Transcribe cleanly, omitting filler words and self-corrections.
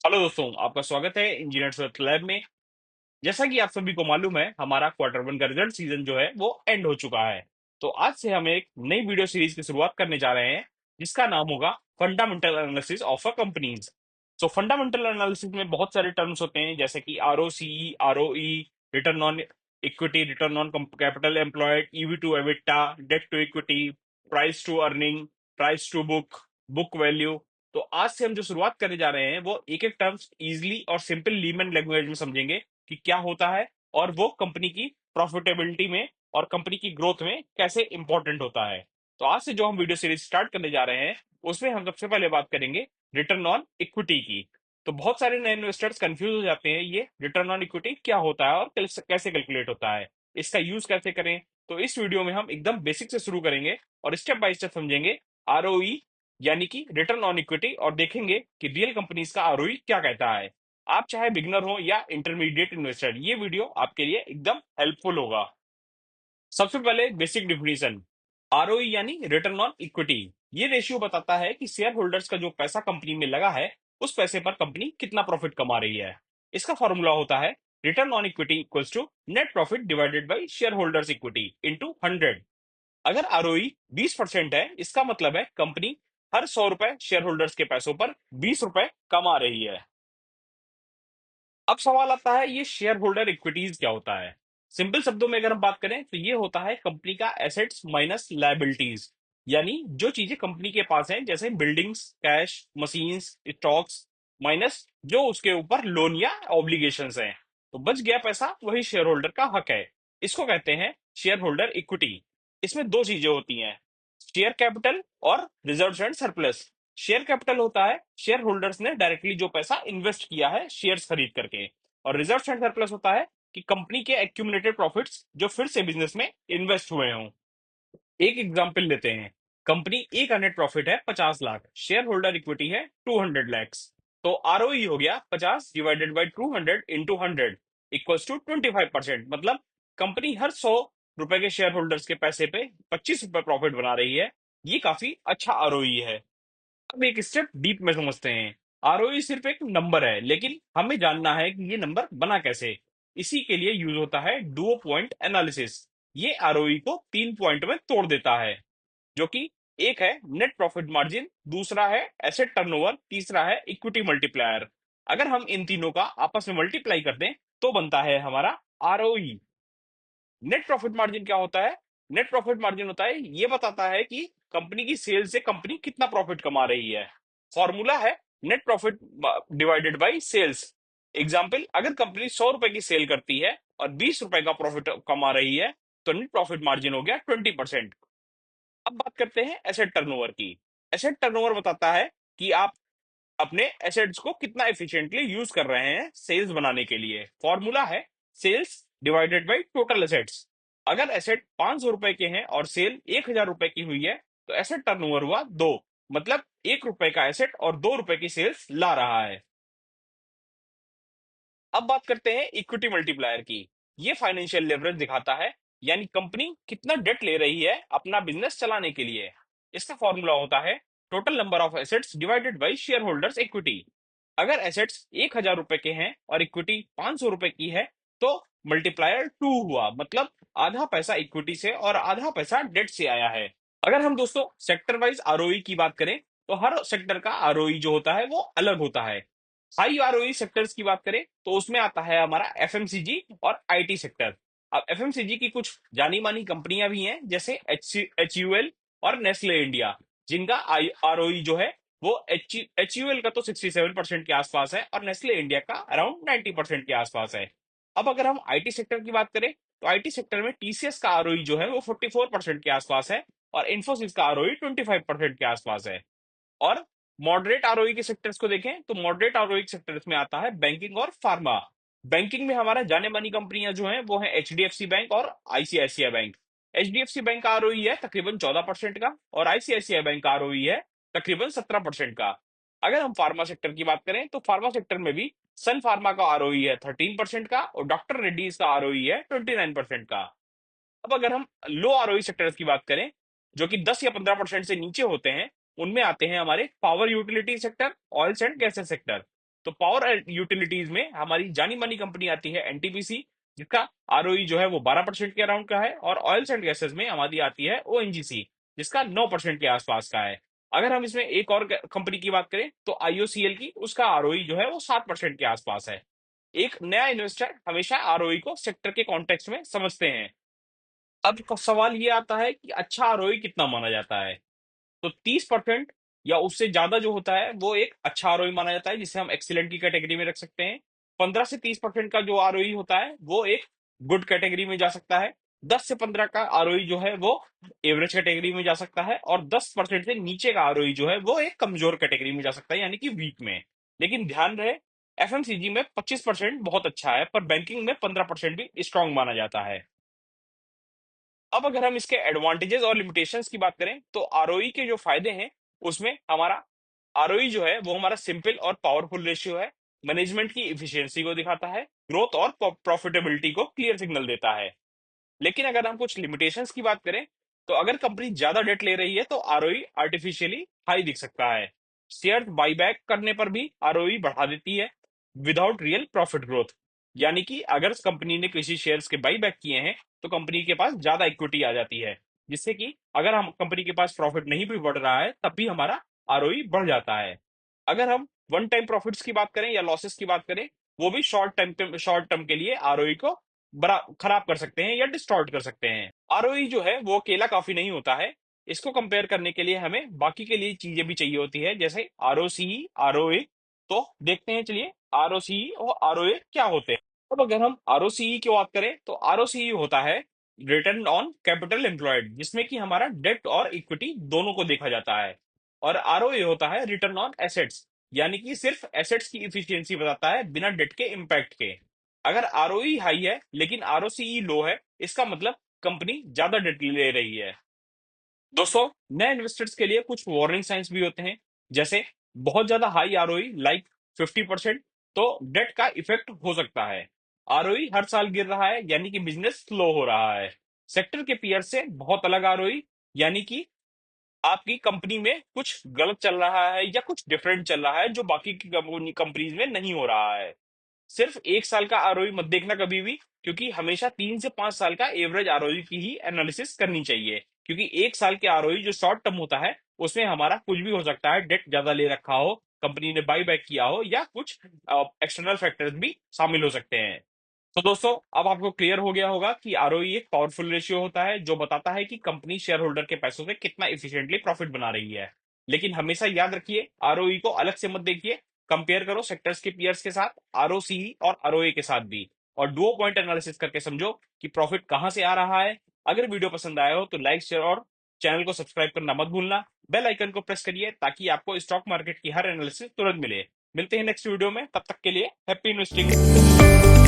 Hello दोस्तों, आपका स्वागत है इंजीनियर्स वेब लैब में। जैसा कि आप सभी को मालूम है, हमारा क्वार्टर वन का रिजल्ट सीजन जो है वो एंड हो चुका है। तो आज से हम एक नई वीडियो सीरीज की शुरुआत करने जा रहे हैं, जिसका नाम होगा fundamental analysis of a companies. तो फंडामेंटल एनालिसिस में बहुत सारे टर्म्स होते हैं, जैसे कि ROC, ROE, return on equity, return on capital employed, EV to EBITDA, debt to equity, price to earning, price to book, book value. तो आज से हम जो शुरुआत करने जा रहे हैं वो एक एक टर्म्स इजीली और सिंपल लीमन लैंग्वेज में समझेंगे कि क्या होता है, और वो कंपनी की प्रॉफिटेबिलिटी में और कंपनी की ग्रोथ में कैसे इंपॉर्टेंट होता है। तो आज से जो हम वीडियो सीरीज स्टार्ट करने जा रहे हैं, उसमें हम सबसे पहले बात करेंगे रिटर्न ऑन इक्विटी की। तो बहुत सारे नए इन्वेस्टर्स कंफ्यूज हो जाते हैं, ये रिटर्न ऑन इक्विटी क्या होता है और कैसे कैलकुलेट होता है, इसका यूज कैसे करें। तो इस वीडियो में हम एकदम बेसिक से शुरू करेंगे और स्टेप बाय स्टेप समझेंगे आरओई यानी कि रिटर्न ऑन इक्विटी, और देखेंगे कि रियल कंपनीज का आरओई क्या कहता है। आप चाहे बिगनर हो या इंटरमीडिएट इन्वेस्टर, ये वीडियो आपके लिए एकदम हेल्पफुल होगा। सबसे पहले बेसिक डिफिनीशन। आरओई यानी रिटर्न ऑन इक्विटी। ये रेशियो बताता है कि शेयर होल्डर्स का जो पैसा कंपनी में लगा है, उस पैसे पर कंपनी कितना प्रॉफिट कमा रही है। इसका फॉर्मूला होता है return on equity equals to net profit divided by share holders equity into 100। अगर आरओई 20% है, इसका मतलब है कंपनी हर 100 रुपए शेयर होल्डर्स के पैसों पर 20 रुपए कमा रही है। अब सवाल आता है, ये शेयर होल्डर इक्विटीज क्या होता है। सिंपल शब्दों में अगर हम बात करें तो ये होता है कंपनी का एसेट्स माइनस लायबिलिटीज। यानी जो चीजें कंपनी के पास हैं, जैसे buildings, cash, machines, stocks, minus जो उसके ऊपर लोन या ऑब्लिगेशंस हैं, तो बच गया पैसा वही शेयर होल्डर का हक है। इसको कहते हैं शेयर होल्डर इक्विटी। इसमें दो चीजें होती हैं, शेयर कैपिटल और reserve and surplus. Share capital होता है शेयर होल्डर्स ने डायरेक्टली जो पैसा इन्वेस्ट किया है शेयर्स खरीद करके, और रिजर्व एंड सरप्लस होता है कि कंपनी के एक्यूमुलेटेड प्रॉफिट्स जो फिर से बिजनेस में इन्वेस्ट हुए हों। एक एग्जांपल लेते हैं, कंपनी ए का नेट प्रॉफिट है 50 लाख, शेयर होल्डर इक्विटी है 200 लैक्स। तो आरओई हो गया 50 divided by 200 into 100 equals to 25%। मतलब कंपनी हर 100 रुपए के शेयर होल्डर्स के पैसे पे 25 रुपए प्रॉफिट बना रही है। ये काफी अच्छा आरओई है। अब एक स्टेप डीप में समझते हैं। आरओई सिर्फ एक नंबर है, लेकिन हमें जानना है कि ये नंबर बना कैसे। इसी के लिए यूज होता है डुओ पॉइंट एनालिसिस। ये आरओई को 3 पॉइंट में तोड़ देता है, जो कि एक है नेट प्रॉफिट मार्जिन, दूसरा है एसेट टर्नओवर, तीसरा है इक्विटी मल्टीप्लायर। अगर हम इन तीनों का आपस में मल्टीप्लाई कर दें तो बनता है हमारा आरओई। नेट प्रॉफिट मार्जिन क्या होता है? नेट प्रॉफिट मार्जिन होता है, ये बताता है कि कंपनी की सेल से कंपनी कितना प्रॉफिट कमा रही है। फॉर्मूला है net profit divided by sales. Example, अगर कंपनी 100 रुपए की सेल करती है और 20 रुपए का प्रॉफिट कमा रही है, तो नेट प्रॉफिट मार्जिन हो गया 20%। अब बात करते हैं एसेट टर्नओवर की। एसेट टर्नओवर बताता है कि आप अपने एसेट्स को कितना एफिशिएंटली यूज कर रहे हैं सेल्स बनाने के लिए। फॉर्मूला है sales divided by total assets. अगर एसेट 500 रुपए के हैं और सेल 1000 रुपए की हुई है, तो एसेट टर्नओवर हुआ 2। मतलब 1 रुपए का एसेट और 2 रुपए की सेल्स ला रहा है। अब बात करते हैं इक्विटी मल्टीप्लायर की। ये फाइनेंशियल लेवरेज दिखाता है, यानी कंपनी कितना डेट ले रही है अपना बिजनेस चलाने के लिए। इसका फॉर्मूला होता है total number of assets divided by share holders equity. अगर एसेट्स 1000 रुपए के हैं और इक्विटी 500 रुपए की है, तो मल्टीप्लायर 2 हुआ। मतलब आधा पैसा इक्विटी से और आधा पैसा डेट से आया है। अगर हम दोस्तों सेक्टर वाइज आरओई की बात करें, तो हर सेक्टर का आरओई जो होता है वो अलग होता है। हाई आरओई सेक्टर्स की बात करें तो उसमें आता है हमारा एफएमसीजी और आईटी सेक्टर। अब एफएमसीजी की कुछ जानी मानी कंपनियां भी हैं, जैसे एचयूएल और नेस्ले इंडिया, जिनका आरओई जो है वो एचयूएल का तो 67% के आसपास है और नेस्ले इंडिया का अराउंड 90% के आसपास है। अब अगर हम आईटी सेक्टर की बात करें, तो आईटी सेक्टर में टीसीएस का आरओई जो है वो 44% के आसपास है, और इन्फोसिस का आरओई 25% के आसपास है। और मॉडरेट आरओई के सेक्टर्स को देखें तो मॉडरेट आरओई के सेक्टर्स में आता है बैंकिंग और फार्मा। बैंकिंग में हमारा जाने मानी कंपनियां जो हैं वो है एचडीएफसी बैंक और आईसीआईसीआई बैंक। एचडीएफसी बैंक का आरओई है तकरीबन 14% का, और आईसीआईसीआई बैंक का आरओई है तकरीबन 17% का। अगर हम फार्मा सेक्टर की बात करें, तो फार्मा सेक्टर में भी सन फार्मा का आरओई है 13% का, और डॉक्टर रेड्डीज का आरओई है 29% का। अब अगर हम लो आरओई सेक्टर्स की बात करें, जो कि 10 या 15% से नीचे होते हैं, उनमें आते हैं हमारे power utility sector, oils and gases sector. तो पावर यूटिलिटीज में हमारी जानी मानी कंपनी आती है एनटीपीसी, जिसका आरओई जो है वो 12% के अराउंड का है, और ऑयल्स एंड गैसेस में हमारी आती है ओएनजीसी, जिसका 9% के आसपास का है। अगर हम इसमें एक और कंपनी की बात करें तो आईओसीएल की, उसका आरओई जो है वो 7% के आसपास है। एक नया इन्वेस्टर हमेशा आरओई को सेक्टर के कॉन्टेक्स्ट में समझते हैं। अब सवाल ये आता है कि अच्छा आरओई कितना माना जाता है। तो 30% या उससे ज्यादा जो होता है वो एक अच्छा आरओई माना जाता है, जिसे हम एक्सीलेंट की कैटेगरी में रख सकते हैं। 15 से 30% का जो आरओई होता है वो एक गुड कैटेगरी में जा सकता है। 10 से 15 का आरओई जो है वो एवरेज कैटेगरी में जा सकता है, और 10% से नीचे का आरओई जो है वो एक कमजोर कैटेगरी में जा सकता है, यानी कि वीक में। लेकिन ध्यान रहे, एफएमसीजी में 25% बहुत अच्छा है, पर बैंकिंग में 15% भी स्ट्रांग माना जाता है। अब अगर हम इसके एडवांटेजेस और लिमिटेशंस की बात करें तो आरओई के जो फायदे हैं, उसमें हमारा आरओई जो है वो हमारा सिंपल और पावरफुल रेशियो है, मैनेजमेंट की इफिशियंसी को दिखाता है, ग्रोथ और प्रॉफिटेबिलिटी को क्लियर सिग्नल देता है। लेकिन अगर हम कुछ लिमिटेशंस की बात करें तो अगर कंपनी ज्यादा डेट ले रही है तो आरओई आर्टिफिशियली हाई दिख सकता है। शेयर बाईबैक करने पर भी आरओई बढ़ा देती है विदाउट रियल प्रॉफिट ग्रोथ। यानी कि अगर कंपनी ने किसी शेयर्स के बाईबैक किए हैं तो कंपनी के पास ज्यादा इक्विटी आ जाती है, जिससे कि अगर हम कंपनी के पास प्रॉफिट नहीं भी बढ़ रहा है तब भी हमारा आरओई बढ़ जाता है। अगर हम वन टाइम प्रॉफिट्स की बात करें या लॉसेस की बात करें, वो भी शॉर्ट टर्म के लिए आरओई को बड़ा खराब कर सकते हैं या डिस्टॉर्ट कर सकते हैं। आरओई जो है वो अकेला काफी नहीं होता है, इसको कंपेयर करने के लिए हमें बाकी के लिए चीजें भी चाहिए होती है, जैसे आरओसीई, आरओए। तो देखते हैं चलिए आरओसीई और आरओए क्या होते हैं। अब अगर हम आरओसीई की बात करें तो आरओसीई होता है रिटर्न ऑन कैपिटल एम्प्लॉयड, जिसमें कि हमारा डेट और इक्विटी दोनों को देखा जाता है। और आरओए होता है रिटर्न ऑन एसेट्स, यानी कि सिर्फ एसेट्स की इफिशियंसी बताता है बिना डेट के इम्पैक्ट के। अगर आरओई हाई है लेकिन आरओसीई लो है, इसका मतलब कंपनी ज्यादा डेट ले रही है। दोस्तों, नए इन्वेस्टर्स के लिए कुछ वार्निंग साइंस भी होते हैं, जैसे बहुत ज्यादा हाई आरओई लाइक 50%, तो डेट का इफेक्ट हो सकता है। आरओई हर साल गिर रहा है, यानी कि बिजनेस स्लो हो रहा है। सेक्टर के पीयर से बहुत अलग आरओई, यानी कि आपकी कंपनी में कुछ गलत चल रहा है या कुछ डिफरेंट चल रहा है जो बाकी की कंपनीज में नहीं हो रहा है। सिर्फ 1 साल का आरओई मत देखना कभी भी, क्योंकि हमेशा 3 से 5 साल का एवरेज आरओई की ही एनालिसिस करनी चाहिए, क्योंकि 1 साल के आरओई जो शॉर्ट टर्म होता है उसमें हमारा कुछ भी हो सकता है, डेट ज्यादा ले रखा हो, कंपनी ने बाई बैक किया हो, या कुछ एक्सटर्नल फैक्टर्स भी शामिल हो सकते हैं। तो दोस्तों, अब आपको क्लियर हो गया होगा कि आरओई एक पावरफुल रेशियो होता है जो बताता है कि कंपनी शेयर होल्डर के पैसों से कितना इफिशिएंटली प्रॉफिट बना रही है। लेकिन हमेशा याद रखिए, आरओई को अलग से मत देखिए, कंपेयर करो सेक्टर्स के पीयर्स के साथ, आरओसीई और आरओए के साथ भी, और डुओ पॉइंट एनालिसिस करके समझो कि प्रॉफिट कहां से आ रहा है। अगर वीडियो पसंद आया हो तो लाइक, शेयर और चैनल को सब्सक्राइब करना मत भूलना। बेल आइकन को प्रेस करिए ताकि आपको स्टॉक मार्केट की हर एनालिसिस तुरंत मिले। मिलते हैं नेक्स्ट वीडियो में, तब तक के लिए हैप्पी इन्वेस्टिंग।